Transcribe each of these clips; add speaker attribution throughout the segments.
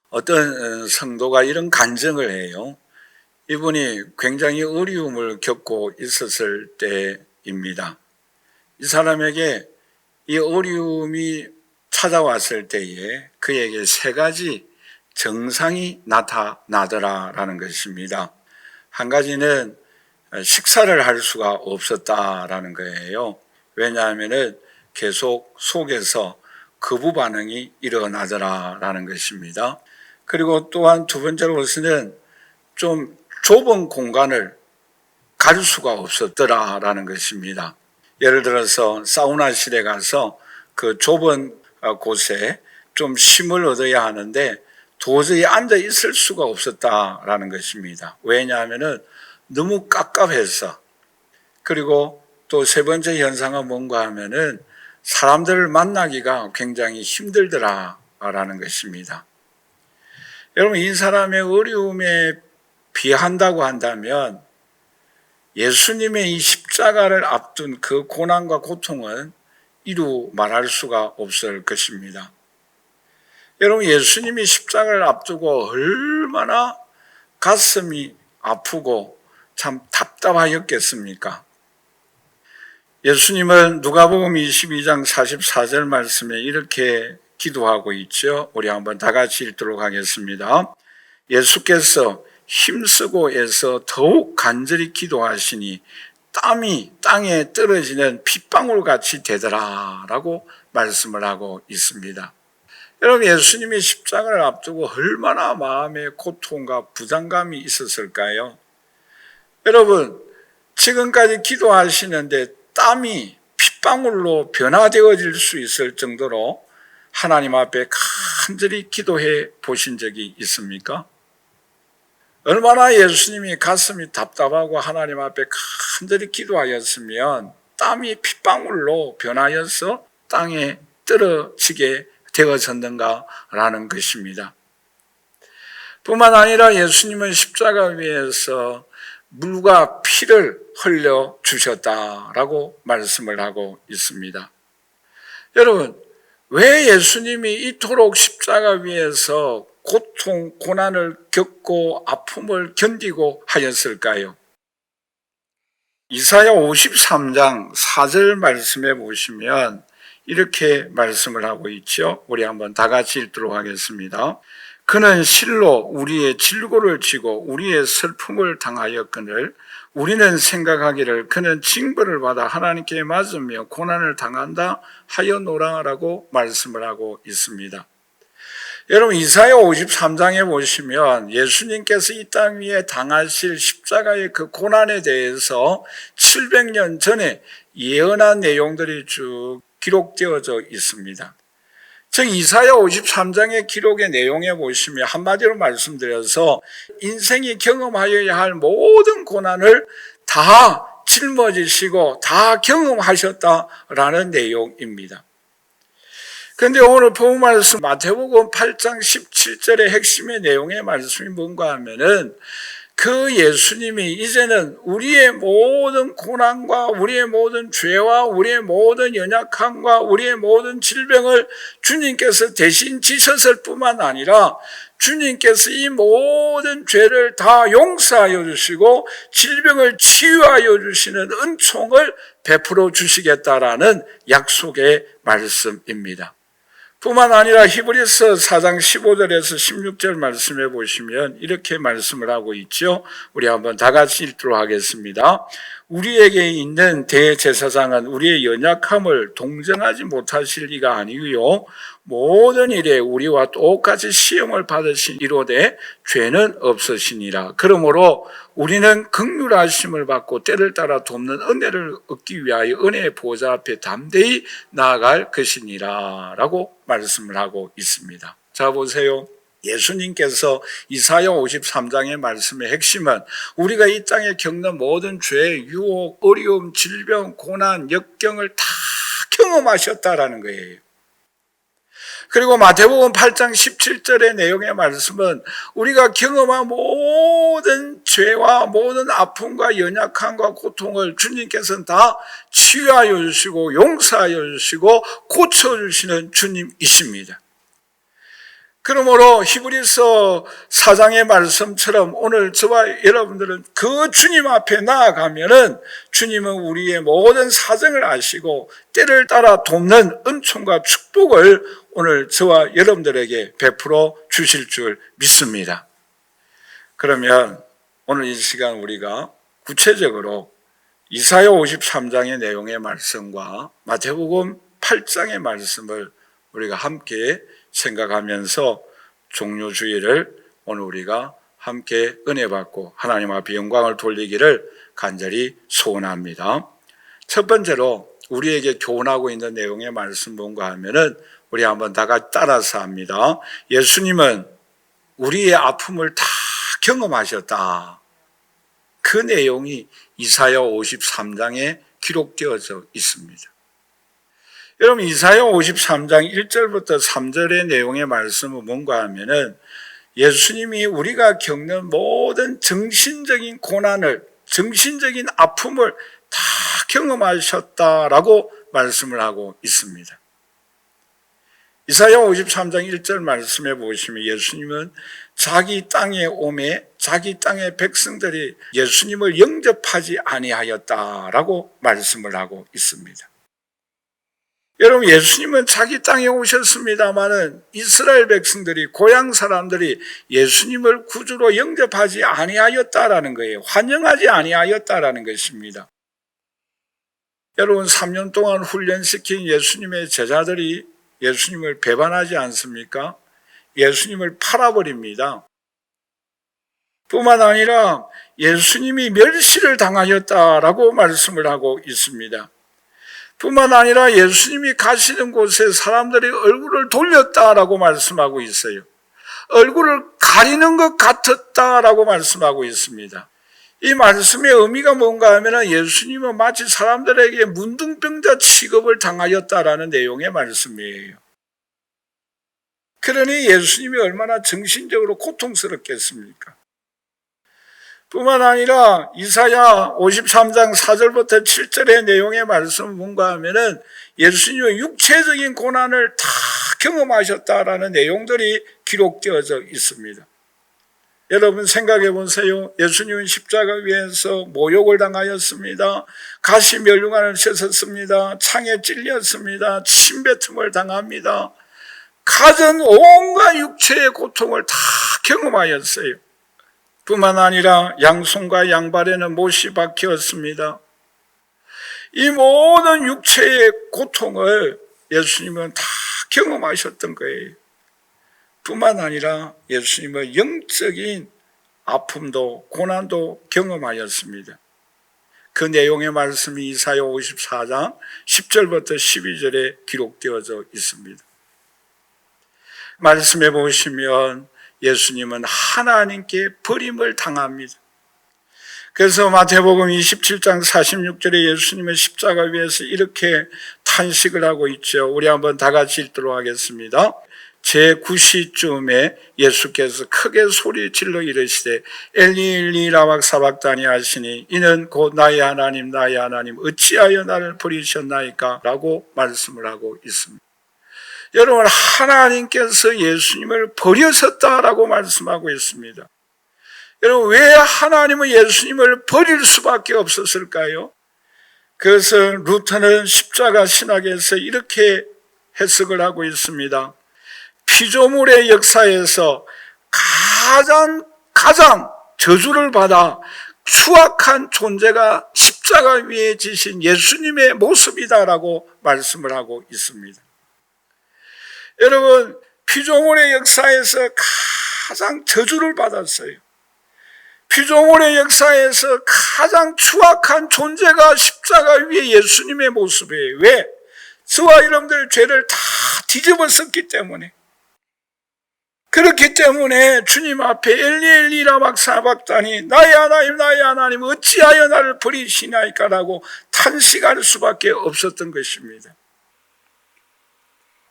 Speaker 1: 어떤 성도가 이런 간증을 해요. 이분이 굉장히 어려움을 겪고 있었을 때입니다. 이 사람에게 이 어려움이 찾아왔을 때에 그에게 세 가지 증상이 나타나더라라는 것입니다. 한 가지는 식사를 할 수가 없었다라는 거예요. 왜냐하면 계속 속에서 거부 반응이 일어나더라라는 것입니다. 그리고 또한 두 번째로서는 좀 좁은 공간을 갈 수가 없었더라라는 것입니다. 예를 들어서 사우나실에 가서 그 좁은 곳에 좀 쉼을 얻어야 하는데 도저히 앉아 있을 수가 없었다라는 것입니다. 왜냐하면 너무 깝깝해서. 그리고 또 세 번째 현상은 뭔가 하면은 사람들을 만나기가 굉장히 힘들더라라는 것입니다. 여러분, 이 사람의 어려움에 비한다고 한다면 예수님의 이 십자가를 앞둔 그 고난과 고통은 이루 말할 수가 없을 것입니다. 여러분, 예수님이 십자가를 앞두고 얼마나 가슴이 아프고 참 답답하였겠습니까? 예수님은 누가복음 22장 44절 말씀에 이렇게 기도하고 있죠. 우리 한번 다 같이 읽도록 하겠습니다. 예수께서 힘쓰고 애써 더욱 간절히 기도하시니 땀이 땅에 떨어지는 핏방울같이 되더라 라고 말씀을 하고 있습니다. 여러분, 예수님이 십자가를 앞두고 얼마나 마음의 고통과 부담감이 있었을까요? 여러분, 지금까지 기도하시는데 땀이 핏방울로 변화되어질 수 있을 정도로 하나님 앞에 간절히 기도해 보신 적이 있습니까? 얼마나 예수님이 가슴이 답답하고 하나님 앞에 간절히 기도하였으면 땀이 핏방울로 변하여서 땅에 떨어지게 되어졌는가라는 것입니다. 뿐만 아니라 예수님은 십자가 위에서 물과 피를 흘려주셨다라고 말씀을 하고 있습니다. 여러분, 왜 예수님이 이토록 십자가 위에서 고통, 고난을 겪고 아픔을 견디고 하였을까요? 이사야 53장 4절 말씀에 보시면 이렇게 말씀을 하고 있죠. 우리 한번 다 같이 읽도록 하겠습니다. 그는 실로 우리의 질고를 지고 우리의 슬픔을 당하였거늘 우리는 생각하기를 그는 징벌을 받아 하나님께 맞으며 고난을 당한다 하였노라라고 말씀을 하고 있습니다. 여러분, 이사야 53장에 보시면 예수님께서 이 땅 위에 당하실 십자가의 그 고난에 대해서 700년 전에 예언한 내용들이 쭉 기록되어져 있습니다. 즉 이사야 53장의 기록의 내용에 보시면 한마디로 말씀드려서 인생이 경험하여야 할 모든 고난을 다 짊어지시고 다 경험하셨다라는 내용입니다. 그런데 오늘 본 말씀 마태복음 8장 17절의 핵심의 내용의 말씀이 뭔가 하면은 그 예수님이 이제는 우리의 모든 고난과 우리의 모든 죄와 우리의 모든 연약함과 우리의 모든 질병을 주님께서 대신 지셨을 뿐만 아니라 주님께서 이 모든 죄를 다 용서하여 주시고 질병을 치유하여 주시는 은총을 베풀어 주시겠다라는 약속의 말씀입니다. 뿐만 아니라 히브리서 4장 15절에서 16절 말씀해 보시면 이렇게 말씀을 하고 있죠. 우리 한번 다 같이 읽도록 하겠습니다. 우리에게 있는 대제사장은 우리의 연약함을 동정하지 못하실 리가 아니요 모든 일에 우리와 똑같이 시험을 받으신 이로되 죄는 없으시니라. 그러므로 우리는 긍휼하심을 받고 때를 따라 돕는 은혜를 얻기 위하여 은혜의 보좌 앞에 담대히 나아갈 것이니라 라고 말씀을 하고 있습니다. 자, 보세요. 예수님께서 이사야 53장의 말씀의 핵심은 우리가 이 땅에 겪는 모든 죄, 유혹, 어려움, 질병, 고난, 역경을 다 경험하셨다라는 거예요. 그리고 마태복음 8장 17절의 내용의 말씀은 우리가 경험한 모든 죄와 모든 아픔과 연약함과 고통을 주님께서는 다 치유하여 주시고 용서하여 주시고 고쳐주시는 주님이십니다. 그러므로 히브리서 4장의 말씀처럼 오늘 저와 여러분들은 그 주님 앞에 나아가면은 주님은 우리의 모든 사정을 아시고 때를 따라 돕는 은총과 축복을 오늘 저와 여러분들에게 베풀어 주실 줄 믿습니다. 그러면 오늘 이 시간 우리가 구체적으로 이사야 53장의 내용의 말씀과 마태복음 8장의 말씀을 우리가 함께 생각하면서 종료주일을 오늘 우리가 함께 은혜 받고 하나님 앞에 영광을 돌리기를 간절히 소원합니다. 첫 번째로 우리에게 교훈하고 있는 내용의 말씀 뭔가 하면은 우리 한번 다 같이 따라서 합니다. 예수님은 우리의 아픔을 다 경험하셨다. 그 내용이 이사야 53장에 기록되어져 있습니다. 여러분, 이사야 53장 1절부터 3절의 내용의 말씀은 뭔가 하면은 예수님이 우리가 겪는 모든 정신적인 고난을, 정신적인 아픔을 다 경험하셨다라고 말씀을 하고 있습니다. 이사야 53장 1절 말씀에 보시면 예수님은 자기 땅에 오매 자기 땅의 백성들이 예수님을 영접하지 아니하였다라고 말씀을 하고 있습니다. 여러분, 예수님은 자기 땅에 오셨습니다마는 이스라엘 백성들이, 고향 사람들이 예수님을 구주로 영접하지 아니하였다라는 거예요. 환영하지 아니하였다라는 것입니다. 여러분, 3년 동안 훈련시킨 예수님의 제자들이 예수님을 배반하지 않습니까? 예수님을 팔아버립니다. 뿐만 아니라 예수님이 멸시를 당하였다라고 말씀을 하고 있습니다. 뿐만 아니라 예수님이 가시는 곳에 사람들이 얼굴을 돌렸다라고 말씀하고 있어요. 얼굴을 가리는 것 같았다라고 말씀하고 있습니다. 이 말씀의 의미가 뭔가 하면 예수님은 마치 사람들에게 문둥병자 취급을 당하였다라는 내용의 말씀이에요. 그러니 예수님이 얼마나 정신적으로 고통스럽겠습니까? 뿐만 아니라 이사야 53장 4절부터 7절의 내용의 말씀은 뭔가 하면은 예수님의 육체적인 고난을 다 경험하셨다라는 내용들이 기록되어져 있습니다. 여러분 생각해 보세요. 예수님은 십자가 위에서 모욕을 당하였습니다. 가시 멸류관을 씻었습니다. 창에 찔렸습니다. 침뱉음을 당합니다. 가진 온갖 육체의 고통을 다 경험하였어요. 뿐만 아니라 양손과 양발에는 못이 박혔습니다. 이 모든 육체의 고통을 예수님은 다 경험하셨던 거예요. 뿐만 아니라 예수님은 영적인 아픔도 고난도 경험하였습니다. 그 내용의 말씀이 이사야 54장 10절부터 12절에 기록되어져 있습니다. 말씀해 보시면 예수님은 하나님께 버림을 당합니다. 그래서 마태복음 27장 46절에 예수님은 십자가 위에서 이렇게 탄식을 하고 있죠. 우리 한번 다 같이 읽도록 하겠습니다. 제9시쯤에 예수께서 크게 소리 질러 이르시되 엘리 엘리 라막 사박다니 하시니 이는 곧 나의 하나님 나의 하나님 어찌하여 나를 버리셨나이까 라고 말씀을 하고 있습니다. 여러분, 하나님께서 예수님을 버리셨다라고 말씀하고 있습니다. 여러분, 왜 하나님은 예수님을 버릴 수밖에 없었을까요? 그것은 루터는 십자가 신학에서 이렇게 해석을 하고 있습니다. 피조물의 역사에서 가장 저주를 받아 추악한 존재가 십자가 위에 지신 예수님의 모습이다라고 말씀을 하고 있습니다. 여러분, 피조물의 역사에서 가장 저주를 받았어요. 피조물의 역사에서 가장 추악한 존재가 십자가 위에 예수님의 모습이에요. 왜? 저와 여러분들의 죄를 다 뒤집어 썼기 때문에. 그렇기 때문에 주님 앞에 엘리 엘리 라막 사박다니 나의 하나님 나의 하나님 어찌하여 나를 버리시나이까라고 탄식할 수밖에 없었던 것입니다.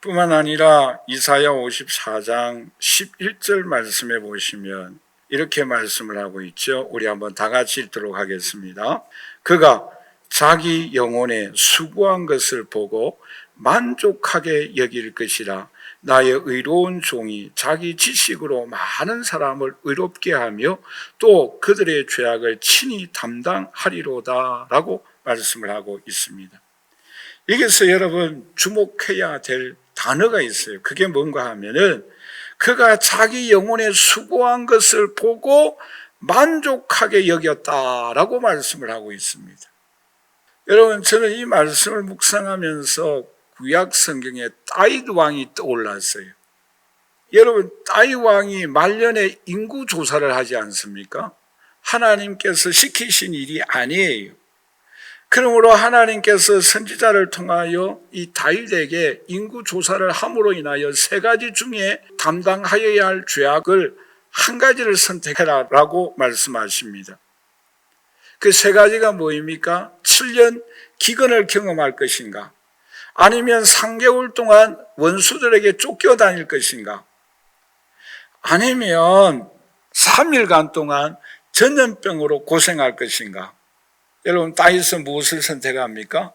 Speaker 1: 뿐만 아니라 이사야 54장 11절 말씀에 보시면 이렇게 말씀을 하고 있죠. 우리 한번 다 같이 읽도록 하겠습니다. 그가 자기 영혼에 수고한 것을 보고 만족하게 여길 것이라 나의 의로운 종이 자기 지식으로 많은 사람을 의롭게 하며 또 그들의 죄악을 친히 담당하리로다 라고 말씀을 하고 있습니다. 여기서 여러분 주목해야 될 단어가 있어요. 그게 뭔가 하면은 그가 자기 영혼에 수고한 것을 보고 만족하게 여겼다라고 말씀을 하고 있습니다. 여러분, 저는 이 말씀을 묵상하면서 구약 성경에 다윗 왕이 떠올랐어요. 여러분, 다윗 왕이 말년에 인구 조사를 하지 않습니까? 하나님께서 시키신 일이 아니에요. 그러므로 하나님께서 선지자를 통하여 이 다윗에게 인구 조사를 함으로 인하여 세 가지 중에 담당하여야 할 죄악을 한 가지를 선택해라라고 말씀하십니다. 그 세 가지가 뭐입니까? 7년 기근을 경험할 것인가? 아니면 3개월 동안 원수들에게 쫓겨다닐 것인가? 아니면 3일간 동안 전염병으로 고생할 것인가? 여러분, 다윗은 무엇을 선택합니까?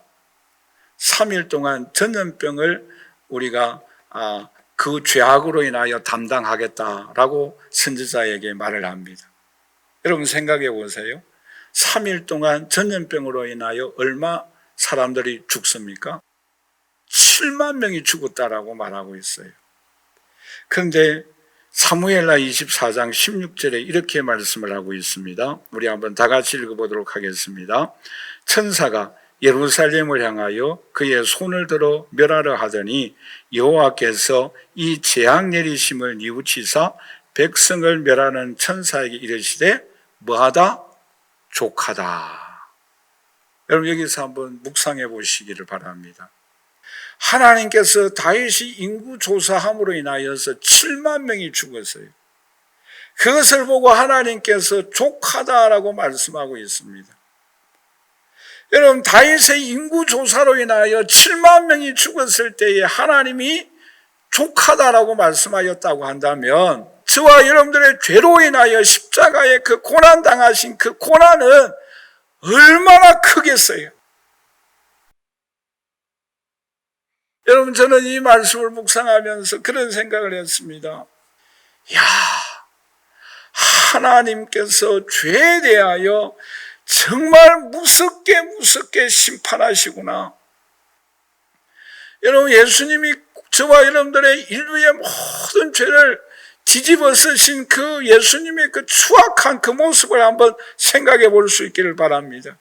Speaker 1: 3일 동안 전염병을 우리가 그 죄악으로 인하여 담당하겠다라고 선지자에게 말을 합니다. 여러분 생각해 보세요. 3일 동안 전염병으로 인하여 얼마 사람들이 죽습니까? 7만 명이 죽었다라고 말하고 있어요. 그런데 사무엘하 24장 16절에 이렇게 말씀을 하고 있습니다. 우리 한번 다 같이 읽어보도록 하겠습니다. 천사가 예루살렘을 향하여 그의 손을 들어 멸하려 하더니 여호와께서 이 재앙 내리심을 뉘우치사 백성을 멸하는 천사에게 이르시되 뭐하다? 족하다. 여러분 여기서 한번 묵상해 보시기를 바랍니다. 하나님께서 다윗이 인구 조사함으로 인하여서 7만 명이 죽었어요. 그것을 보고 하나님께서 족하다라고 말씀하고 있습니다. 여러분 다윗의 인구 조사로 인하여 7만 명이 죽었을 때에 하나님이 족하다라고 말씀하였다고 한다면 저와 여러분들의 죄로 인하여 십자가에 그 고난당하신 그 고난은 얼마나 크겠어요. 여러분 저는 이 말씀을 묵상하면서 그런 생각을 했습니다. 야, 하나님께서 죄에 대하여 정말 무섭게 심판하시구나. 여러분 예수님이 저와 여러분들의 인류의 모든 죄를 뒤집어 쓰신 그 예수님의 그 추악한 그 모습을 한번 생각해 볼 수 있기를 바랍니다.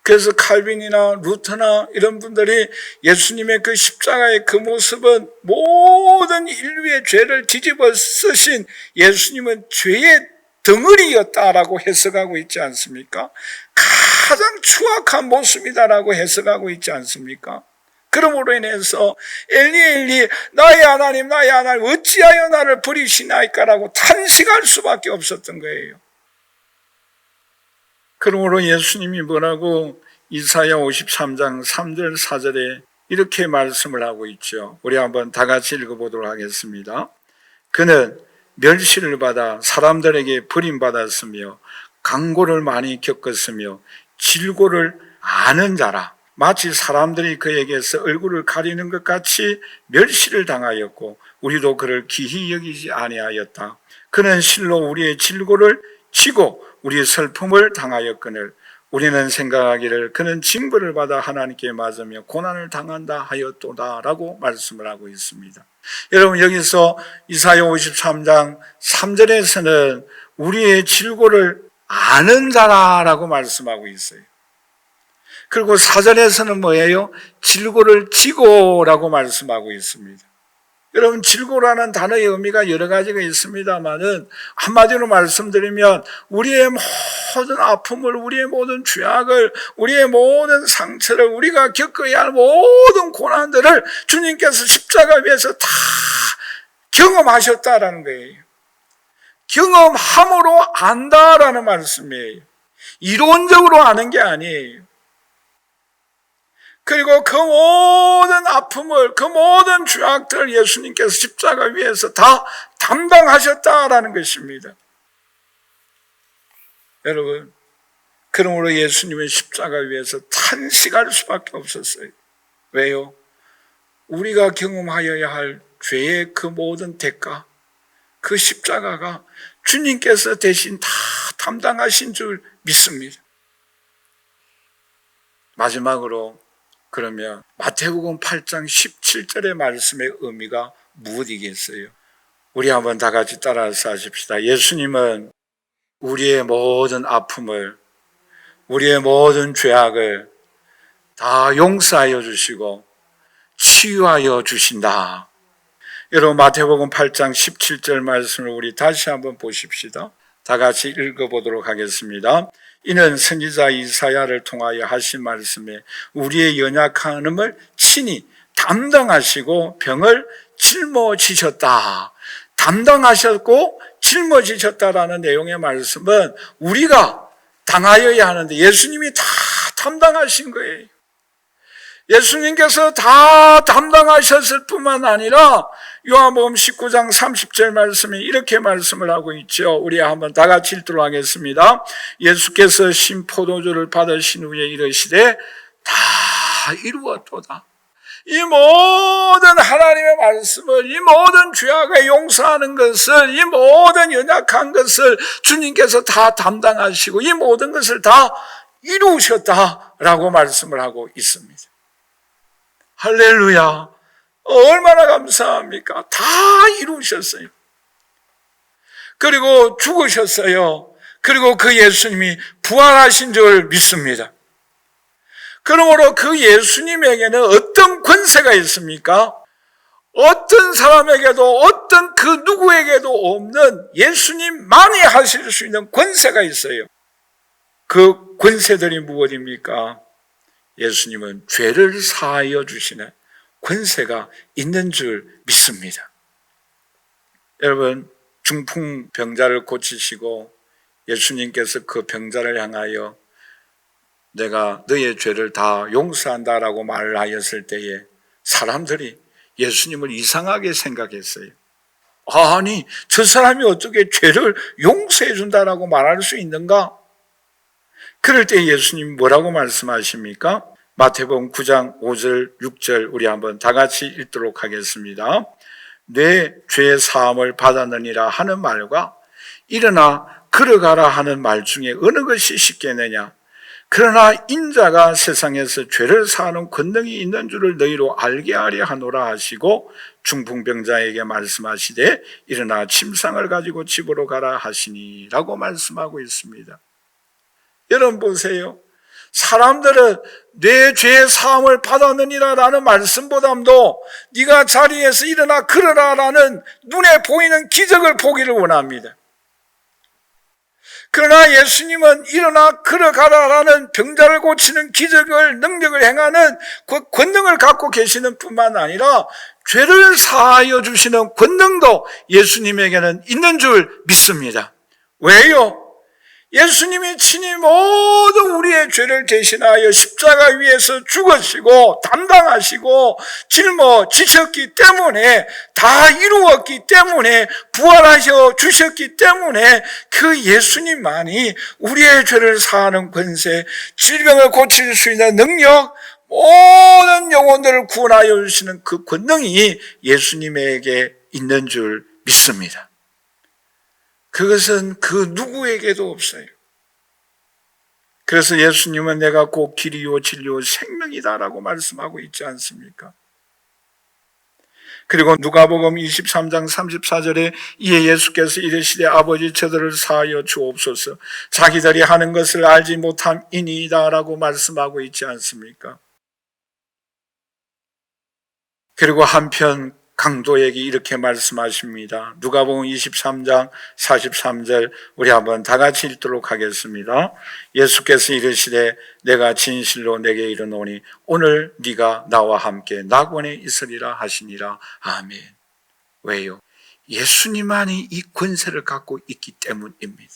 Speaker 1: 그래서 칼빈이나 루터나 이런 분들이 예수님의 그 십자가의 그 모습은 모든 인류의 죄를 뒤집어 쓰신 예수님은 죄의 덩어리였다라고 해석하고 있지 않습니까? 가장 추악한 모습이다라고 해석하고 있지 않습니까? 그러므로 인해서 엘리 나의 하나님 어찌하여 나를 버리시나이까라고 탄식할 수밖에 없었던 거예요. 그러므로 예수님이 뭐라고 이사야 53장 3절 4절에 이렇게 말씀을 하고 있죠. 우리 한번 다 같이 읽어보도록 하겠습니다. 그는 멸시를 받아 사람들에게 버림받았으며 강고를 많이 겪었으며 질고를 아는 자라. 마치 사람들이 그에게서 얼굴을 가리는 것 같이 멸시를 당하였고 우리도 그를 기히 여기지 아니하였다. 그는 실로 우리의 질고를 지고 우리의 슬픔을 당하였거늘 우리는 생각하기를 그는 징벌을 받아 하나님께 맞으며 고난을 당한다 하였도다 라고 말씀을 하고 있습니다. 여러분 여기서 이사야 53장 3절에서는 우리의 질고를 아는 자라라고 말씀하고 있어요. 그리고 4절에서는 뭐예요? 질고를 지고라고 말씀하고 있습니다. 여러분 질고라는 단어의 의미가 여러 가지가 있습니다만은 한마디로 말씀드리면 우리의 모든 아픔을, 우리의 모든 죄악을, 우리의 모든 상처를, 우리가 겪어야 할 모든 고난들을 주님께서 십자가 위에서 다 경험하셨다라는 거예요. 경험함으로 안다라는 말씀이에요. 이론적으로 아는 게 아니에요. 그리고 그 모든 아픔을, 그 모든 죄악들을 예수님께서 십자가 위에서 다 담당하셨다라는 것입니다. 여러분, 그러므로 예수님은 십자가 위에서 탄식할 수밖에 없었어요. 왜요? 우리가 경험하여야 할 죄의 그 모든 대가, 그 십자가가 주님께서 대신 다 담당하신 줄 믿습니다. 마지막으로 그러면 마태복음 8장 17절의 말씀의 의미가 무엇이겠어요? 우리 한번 다 같이 따라서 하십시다. 예수님은 우리의 모든 아픔을, 우리의 모든 죄악을 다 용서하여 주시고 치유하여 주신다. 여러분, 마태복음 8장 17절 말씀을 우리 다시 한번 보십시다. 다 같이 읽어보도록 하겠습니다. 이는 선지자 이사야를 통하여 하신 말씀에 우리의 연약함을 친히 담당하시고 병을 짊어지셨다. 담당하셨고 짊어지셨다라는 내용의 말씀은 우리가 당하여야 하는데 예수님이 다 담당하신 거예요. 예수님께서 다 담당하셨을 뿐만 아니라 요한복음 19장 30절 말씀에 이렇게 말씀을 하고 있죠. 우리 한번 다 같이 읽도록 하겠습니다. 예수께서 신포도주를 받으신 후에 이르시되 다 이루었도다. 이 모든 하나님의 말씀을, 이 모든 죄악을 용서하는 것을, 이 모든 연약한 것을 주님께서 다 담당하시고 이 모든 것을 다 이루셨다라고 말씀을 하고 있습니다. 할렐루야. 얼마나 감사합니까? 다 이루셨어요. 그리고 죽으셨어요. 그리고 그 예수님이 부활하신 줄 믿습니다. 그러므로 그 예수님에게는 어떤 권세가 있습니까? 어떤 사람에게도 어떤 그 누구에게도 없는 예수님만이 하실 수 있는 권세가 있어요. 그 권세들이 무엇입니까? 예수님은 죄를 사하여 주시는 권세가 있는 줄 믿습니다. 여러분, 중풍병자를 고치시고 예수님께서 그 병자를 향하여 내가 너의 죄를 다 용서한다라고 말을 하였을 때에 사람들이 예수님을 이상하게 생각했어요. 아니, 저 사람이 어떻게 죄를 용서해 준다라고 말할 수 있는가? 그럴 때 예수님 뭐라고 말씀하십니까? 마태복음 9장 5절 6절 우리 한번 다 같이 읽도록 하겠습니다. 내 죄 사함을 받았느니라 하는 말과 일어나 걸어가라 하는 말 중에 어느 것이 쉽겠느냐? 그러나 인자가 세상에서 죄를 사하는 권능이 있는 줄을 너희로 알게 하려 하노라 하시고 중풍병자에게 말씀하시되 일어나 침상을 가지고 집으로 가라 하시니라고 말씀하고 있습니다. 여러분 보세요. 사람들은 내 죄의 사함을 받았느니라 라는 말씀보다도 네가 자리에서 일어나 걸어라 라는 눈에 보이는 기적을 보기를 원합니다. 그러나 예수님은 일어나 걸어가라 라는 병자를 고치는 기적을, 능력을 행하는 그 권능을 갖고 계시는 뿐만 아니라 죄를 사하여 주시는 권능도 예수님에게는 있는 줄 믿습니다. 왜요? 예수님이 친히 모든 우리의 죄를 대신하여 십자가 위에서 죽으시고 담당하시고 짊어지셨기 때문에, 다 이루었기 때문에, 부활하셔 주셨기 때문에 그 예수님만이 우리의 죄를 사하는 권세, 질병을 고칠 수 있는 능력, 모든 영혼들을 구원하여 주시는 그 권능이 예수님에게 있는 줄 믿습니다. 그것은 그 누구에게도 없어요. 그래서 예수님은 내가 곧 길이요 진리요 생명이다라고 말씀하고 있지 않습니까? 그리고 누가복음 23장 34절에 이에 예수께서 이르시되 아버지 저들을 사하여 주옵소서 자기들이 하는 것을 알지 못함이니이다라고 말씀하고 있지 않습니까? 그리고 한편 강도에게 이렇게 말씀하십니다. 누가복음 23장 43절 우리 한번 다 같이 읽도록 하겠습니다. 예수께서 이르시되 내가 진실로 내게 이르노니 오늘 네가 나와 함께 낙원에 있으리라 하시니라. 아멘. 왜요? 예수님만이 이 권세를 갖고 있기 때문입니다.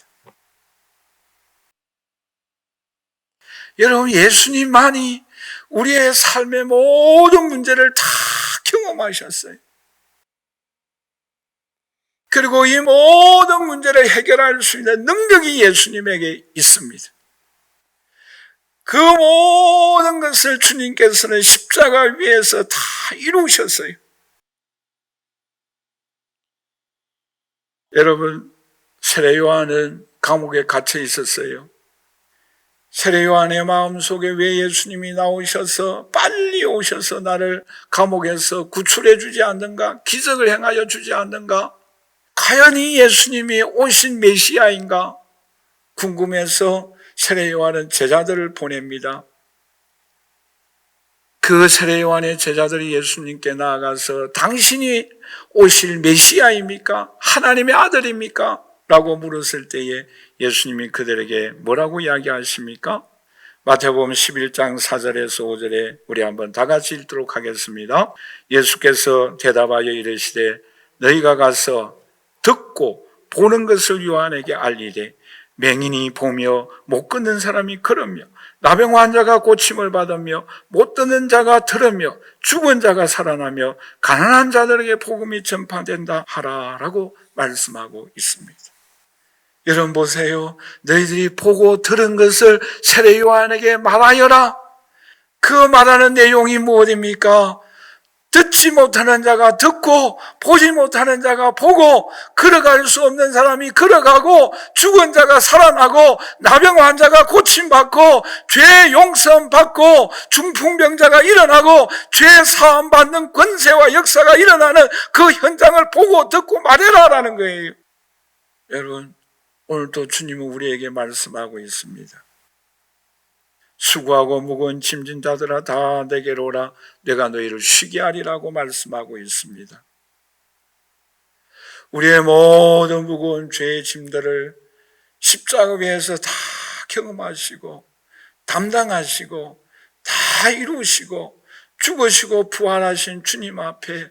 Speaker 1: 여러분, 예수님만이 우리의 삶의 모든 문제를 다 경험하셨어요. 그리고 이 모든 문제를 해결할 수 있는 능력이 예수님에게 있습니다. 그 모든 것을 주님께서는 십자가 위에서 다 이루셨어요. 여러분, 세례 요한은 감옥에 갇혀 있었어요. 세례 요한의 마음속에 왜 예수님이 나오셔서 빨리 오셔서 나를 감옥에서 구출해 주지 않는가? 기적을 행하여 주지 않는가? 과연 이 예수님이 오신 메시아인가? 궁금해서 세례 요한은 제자들을 보냅니다. 그 세례 요한의 제자들이 예수님께 나아가서 당신이 오실 메시아입니까? 하나님의 아들입니까? 라고 물었을 때에 예수님이 그들에게 뭐라고 이야기하십니까? 마태복음 11장 4절에서 5절에 우리 한번 다 같이 읽도록 하겠습니다. 예수께서 대답하여 이르시되 너희가 가서 듣고 보는 것을 요한에게 알리되 맹인이 보며 못 걷는 사람이 걸으며 나병 환자가 고침을 받으며 못 듣는 자가 들으며 죽은 자가 살아나며 가난한 자들에게 복음이 전파된다 하라라고 말씀하고 있습니다. 여러분 보세요. 너희들이 보고 들은 것을 세례 요한에게 말하여라. 그 말하는 내용이 무엇입니까? 듣지 못하는 자가 듣고 보지 못하는 자가 보고 걸어갈 수 없는 사람이 걸어가고 죽은 자가 살아나고 나병 환자가 고침받고 죄 용서받고 중풍병자가 일어나고 죄 사함받는 권세와 역사가 일어나는 그 현장을 보고 듣고 말해라라는 거예요. 여러분, 오늘도 주님은 우리에게 말씀하고 있습니다. 수고하고 무거운 짐진 자들아 다 내게로 오라 내가 너희를 쉬게 하리라고 말씀하고 있습니다. 우리의 모든 무거운 죄의 짐들을 십자가 위에서 다 경험하시고 담당하시고 다 이루시고 죽으시고 부활하신 주님 앞에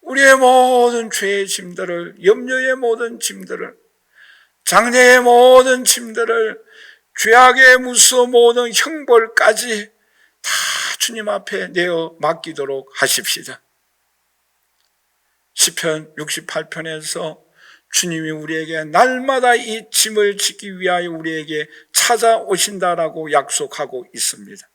Speaker 1: 우리의 모든 죄의 짐들을, 염려의 모든 짐들을, 장래의 모든 짐들을, 죄악의 무서운 모든 형벌까지 다 주님 앞에 내어 맡기도록 하십시다. 시편 68편에서 주님이 우리에게 날마다 이 짐을 지기 위하여 우리에게 찾아오신다라고 약속하고 있습니다.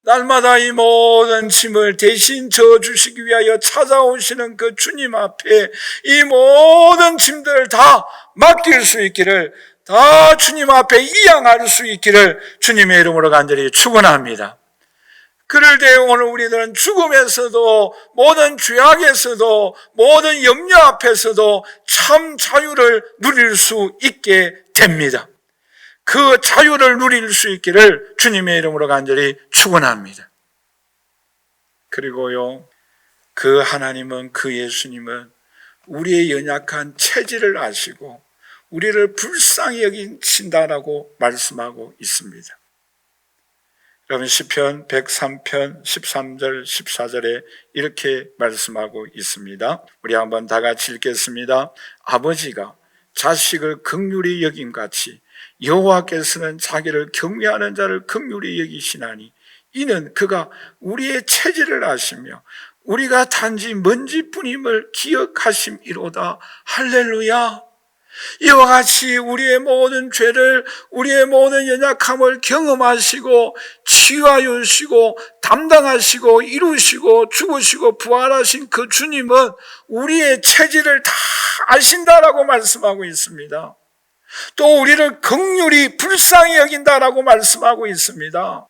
Speaker 1: 날마다 이 모든 짐을 대신 져주시기 위하여 찾아오시는 그 주님 앞에 이 모든 짐들을 다 맡길 수 있기를, 다 주님 앞에 이양할 수 있기를 주님의 이름으로 간절히 축원합니다. 그럴 때 오늘 우리들은 죽음에서도 모든 죄악에서도 모든 염려 앞에서도 참 자유를 누릴 수 있게 됩니다. 그 자유를 누릴 수 있기를 주님의 이름으로 간절히 축원합니다. 그리고요, 그 하나님은, 그 예수님은 우리의 연약한 체질을 아시고 우리를 불쌍히 여기신다라고 말씀하고 있습니다. 여러분, 시편 103편 13절 14절에 이렇게 말씀하고 있습니다. 우리 한번 다 같이 읽겠습니다. 아버지가 자식을 긍휼히 여김같이 여호와께서는 자기를 경외하는 자를 긍휼히 여기시나니 이는 그가 우리의 체질을 아시며 우리가 단지 먼지뿐임을 기억하심이로다. 할렐루야. 이와 같이 우리의 모든 죄를, 우리의 모든 연약함을 경험하시고 치유하여 주시고 담당하시고 이루시고 죽으시고 부활하신 그 주님은 우리의 체질을 다 아신다라고 말씀하고 있습니다. 또 우리를 긍휼히 불쌍히 여긴다라고 말씀하고 있습니다.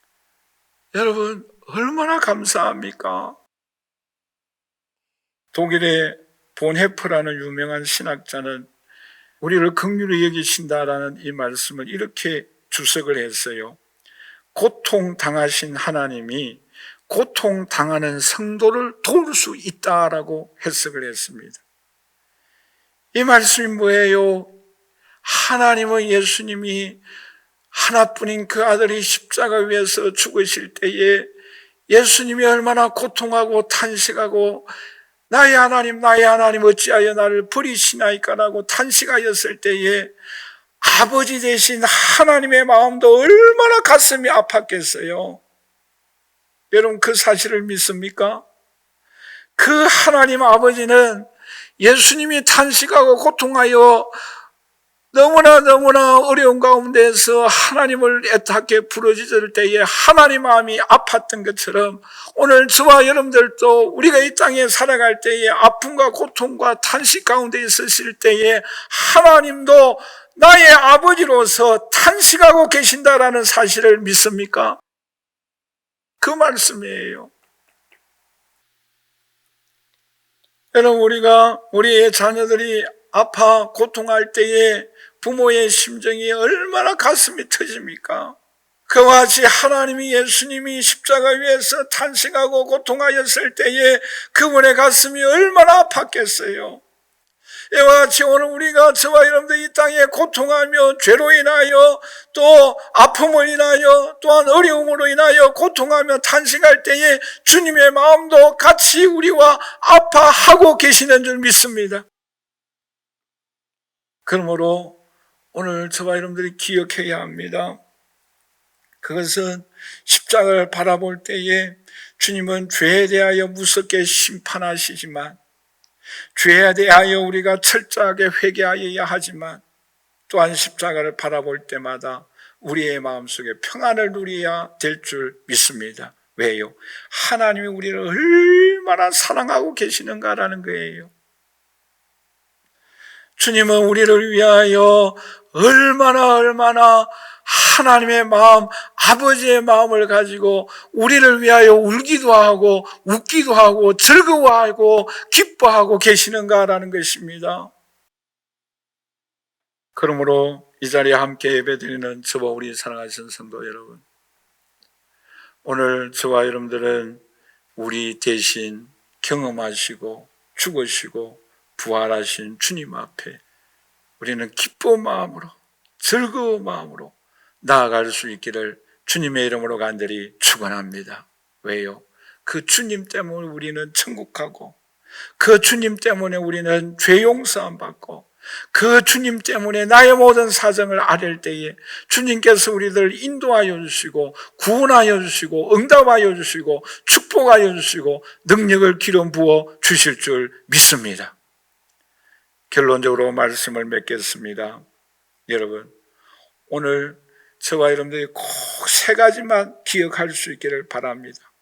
Speaker 1: 여러분, 얼마나 감사합니까? 독일의 본헤프라는 유명한 신학자는 우리를 긍휼히 여기신다라는 이 말씀을 이렇게 주석을 했어요. 고통당하신 하나님이 고통당하는 성도를 도울 수 있다라고 해석을 했습니다. 이 말씀이 뭐예요? 하나님은 예수님이 하나뿐인 그 아들이 십자가 위에서 죽으실 때에 예수님이 얼마나 고통하고 탄식하고 나의 하나님 어찌하여 나를 버리시나이까라고 탄식하였을 때에 아버지 되신 하나님의 마음도 얼마나 가슴이 아팠겠어요. 여러분, 그 사실을 믿습니까? 그 하나님 아버지는 예수님이 탄식하고 고통하여 너무나 어려운 가운데서 하나님을 애타게 부르짖을 때에 하나님 마음이 아팠던 것처럼 오늘 저와 여러분들도 우리가 이 땅에 살아갈 때에 아픔과 고통과 탄식 가운데 있으실 때에 하나님도 나의 아버지로서 탄식하고 계신다라는 사실을 믿습니까? 그 말씀이에요. 여러분, 우리의 자녀들이 아파 고통할 때에 부모의 심정이 얼마나 가슴이 터집니까? 그와 같이 하나님이 예수님이 십자가 위에서 탄식하고 고통하였을 때에 그분의 가슴이 얼마나 아팠겠어요. 이와 같이 오늘 우리가 저와 여러분들 이 땅에 고통하며 죄로 인하여 또 아픔을 인하여 또한 어려움으로 인하여 고통하며 탄식할 때에 주님의 마음도 같이 우리와 아파하고 계시는 줄 믿습니다. 그러므로 오늘 저와 여러분들이 기억해야 합니다. 그것은 십자가를 바라볼 때에 주님은 죄에 대하여 무섭게 심판하시지만 죄에 대하여 우리가 철저하게 회개하여야 하지만 또한 십자가를 바라볼 때마다 우리의 마음속에 평안을 누려야 될 줄 믿습니다. 왜요? 하나님이 우리를 얼마나 사랑하고 계시는가라는 거예요. 주님은 우리를 위하여 얼마나 하나님의 마음, 아버지의 마음을 가지고 우리를 위하여 울기도 하고 웃기도 하고 즐거워하고 기뻐하고 계시는가라는 것입니다. 그러므로 이 자리에 함께 예배드리는 저와 우리 사랑하신 성도 여러분, 오늘 저와 여러분들은 우리 대신 경험하시고 죽으시고 부활하신 주님 앞에 우리는 기쁜 마음으로 즐거운 마음으로 나아갈 수 있기를 주님의 이름으로 간절히 축원합니다. 왜요? 그 주님 때문에 우리는 천국 가고 그 주님 때문에 우리는 죄 용서함 받고 그 주님 때문에 나의 모든 사정을 아랠 때에 주님께서 우리들 인도하여 주시고 구원하여 주시고 응답하여 주시고 축복하여 주시고 능력을 기름 부어 주실 줄 믿습니다. 결론적으로 말씀을 맺겠습니다. 여러분, 오늘 저와 여러분들이 꼭 세 가지만 기억할 수 있기를 바랍니다.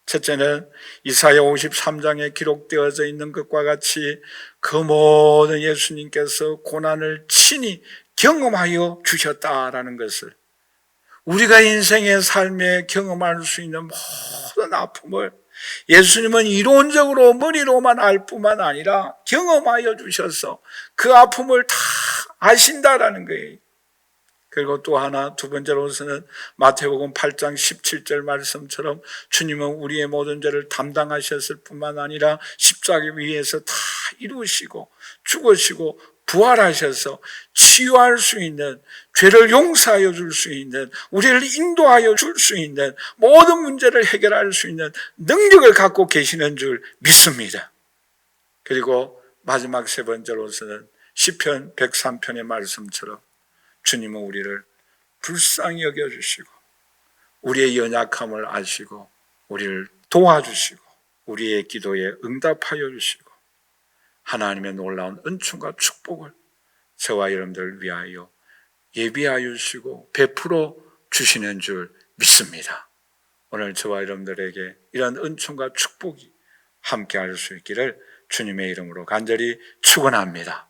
Speaker 1: 첫째는 이사야 53장에 기록되어져 있는 것과 같이 그 모든 예수님께서 고난을 친히 경험하여 주셨다라는 것을, 우리가 인생의 삶에 경험할 수 있는 모든 아픔을 예수님은 이론적으로 머리로만 알 뿐만 아니라 경험하여 주셔서 그 아픔을 다 아신다라는 거예요. 그리고 또 하나, 두 번째로서는 마태복음 8장 17절 말씀처럼 주님은 우리의 모든 죄를 담당하셨을 뿐만 아니라 십자가 위에서 다 이루시고 죽으시고 부활하셔서 치유할 수 있는, 죄를 용서하여 줄 수 있는, 우리를 인도하여 줄 수 있는, 모든 문제를 해결할 수 있는 능력을 갖고 계시는 줄 믿습니다. 그리고 마지막 세 번째로서는 시편 103편의 말씀처럼 주님은 우리를 불쌍히 여겨주시고 우리의 연약함을 아시고 우리를 도와주시고 우리의 기도에 응답하여 주시고 하나님의 놀라운 은총과 축복을 저와 여러분들을 위하여 예비하여 주시고 베풀어 주시는 줄 믿습니다. 오늘 저와 여러분들에게 이런 은총과 축복이 함께할 수 있기를 주님의 이름으로 간절히 축원합니다.